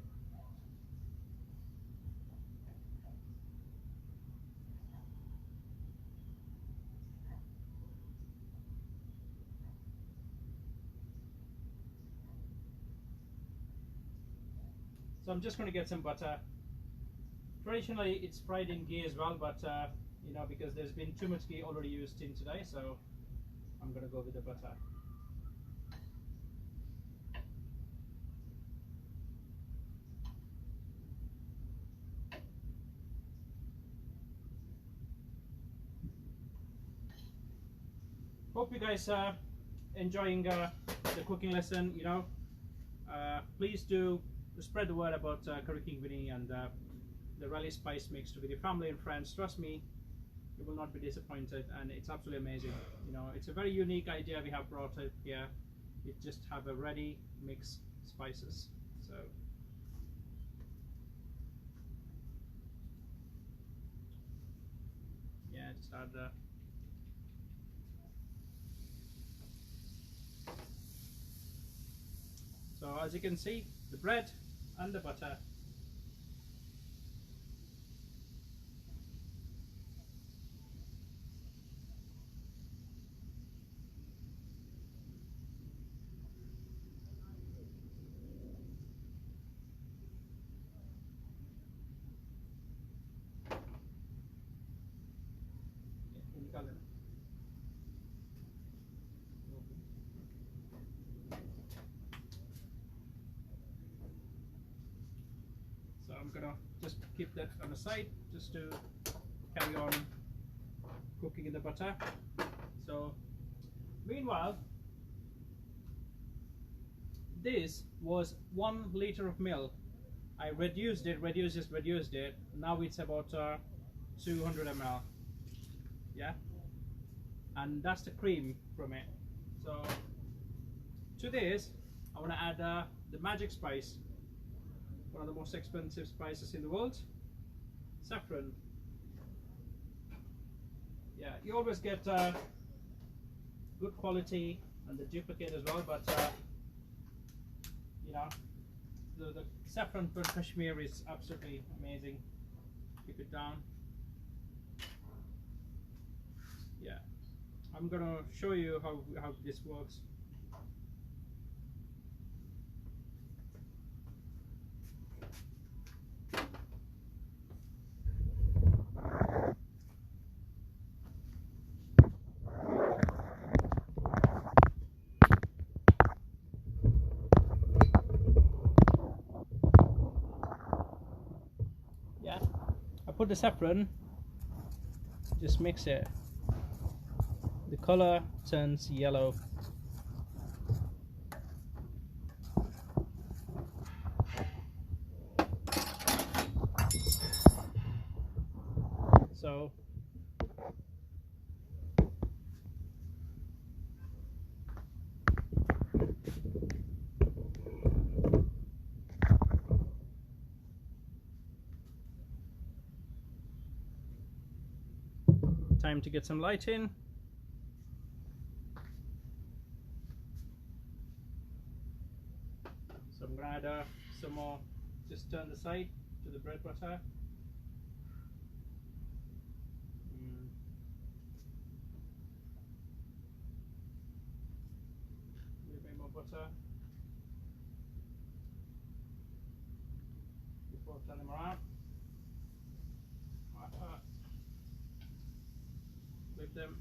So I'm just going to get some butter. Traditionally it's fried in ghee as well, but you know, because there's been too much ghee already used in today, so I'm going to go with the butter. Hope you guys are enjoying the cooking lesson. You know, please do spread the word about Curry King Vinny and the Rally Spice mix with your family and friends. Trust me, you will not be disappointed, and it's absolutely amazing. You know, it's a very unique idea we have brought it here. You just have a ready mix spices. So yeah, just add the so as you can see, the bread and the butter. So I'm gonna just keep that on the side just to carry on cooking in the butter. So meanwhile, this was 1 liter of milk. I reduced it. Now it's about 200 ml. Yeah, and that's the cream from it. So to this, I want to add the magic spice, one of the most expensive spices in the world, saffron. Yeah, you always get good quality and the duplicate as well, but you know, the saffron from Kashmir is absolutely amazing. Keep it down. Yeah, I'm gonna show you how this works. Yeah, I put the saffron, just mix it. The color turns yellow. So time to get some light in. So I'm going to add some more, just turn the side to the bread butter. A little bit more butter before turning them around. Whip them.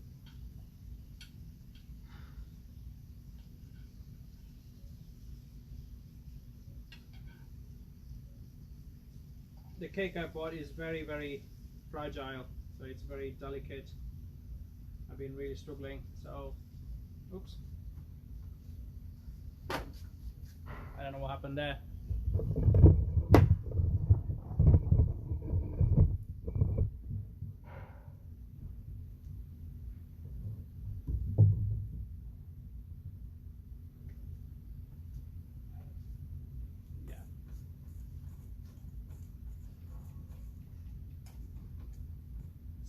The cake I bought is very fragile, so it's very delicate. I've been really struggling, so oops, I don't know what happened there.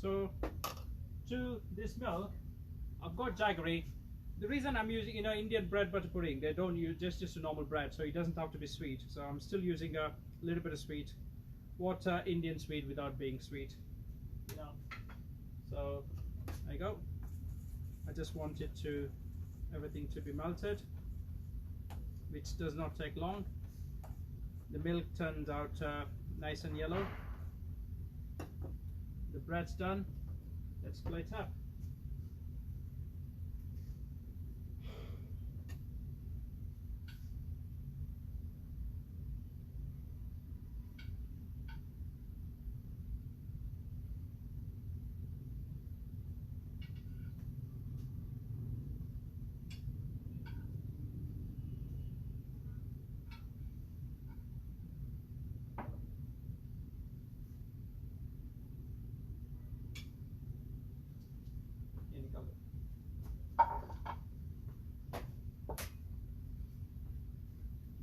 So to this milk, I've got jaggery. The reason I'm using, Indian bread butter pudding, they don't use just a normal bread, so it doesn't have to be sweet. So I'm still using a little bit of sweet, water, Indian sweet without being sweet. So there you go. I just wanted everything to be melted, which does not take long. The milk turns out nice and yellow. The bread's done. Let's plate up.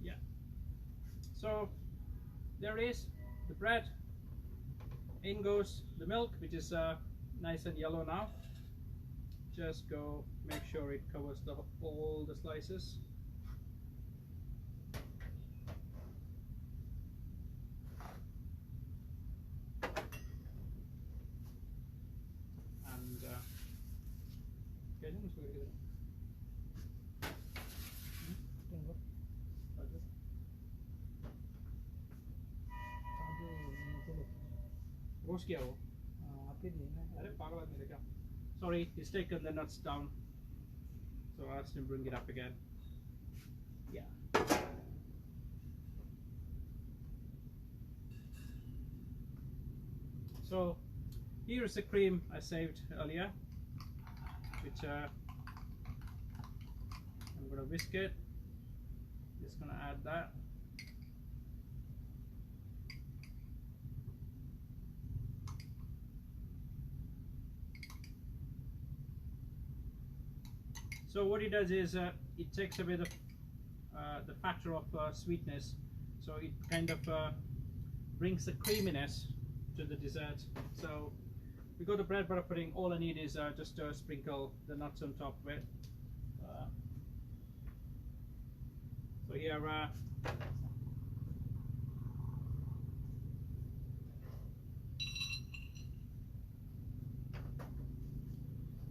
Yeah. So there is the bread. In goes the milk, which is nice and yellow now. Just go make sure it covers all the slices. And sorry, he's taken the nuts down, so I asked him to bring it up again. Yeah. So here is the cream I saved earlier, which I'm going to whisk it. Just going to add that. So what it does is it takes away the factor of sweetness, so it kind of brings the creaminess to the dessert. So we got the bread butter pudding. All I need is just to sprinkle the nuts on top of it. So here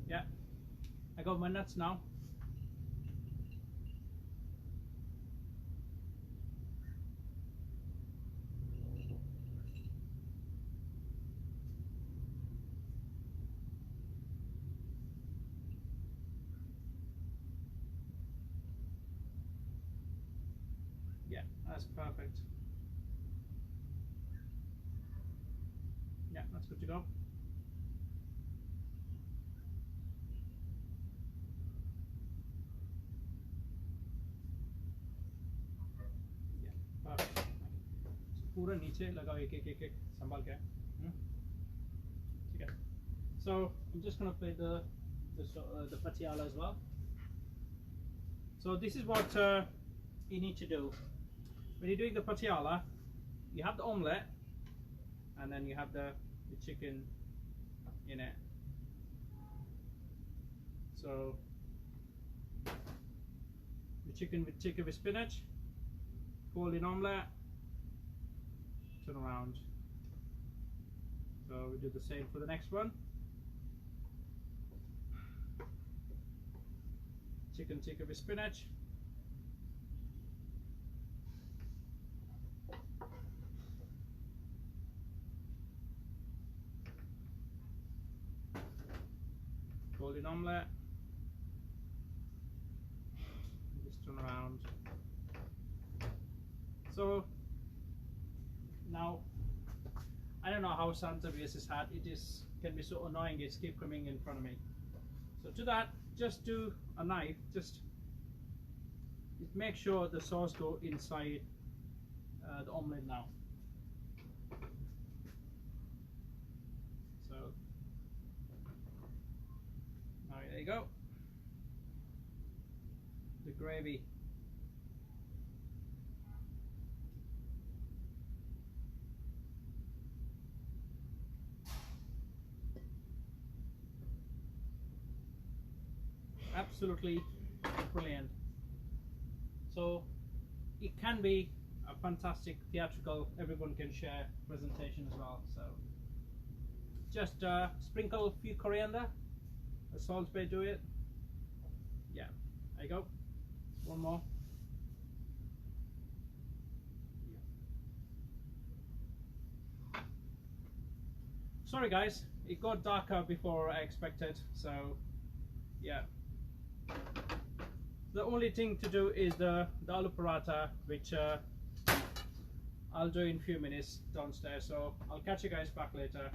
yeah, I got my nuts now. Yeah, that's perfect. Yeah, that's good to go. Yeah, perfect. पूरा नीचे लगाओ एक एक संभाल के. ठीक है. So I'm just gonna play the patiala as well. So this is what you need to do. When you're doing the patiala, you have the omelette, and then you have the chicken in it. So the chicken with spinach, fold in omelette, turn around. So we do the same for the next one. Chicken tikka with spinach. Golden omelette. Just turn around. So now I don't know how Santa wears his hat. It can be so annoying. It's keep coming in front of me. So to that, just do a knife. Just make sure the sauce go inside the omelette now. So now there you go. The gravy. Absolutely brilliant. So it can be a fantastic theatrical, everyone can share presentation as well. So just sprinkle a few coriander, a salt bay do it. Yeah, there you go. One more. Yeah. Sorry guys, it got darker before I expected, so yeah. The only thing to do is the aloo paratha, which I'll do in a few minutes downstairs, so I'll catch you guys back later.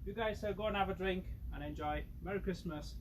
You guys go and have a drink and enjoy. Merry Christmas.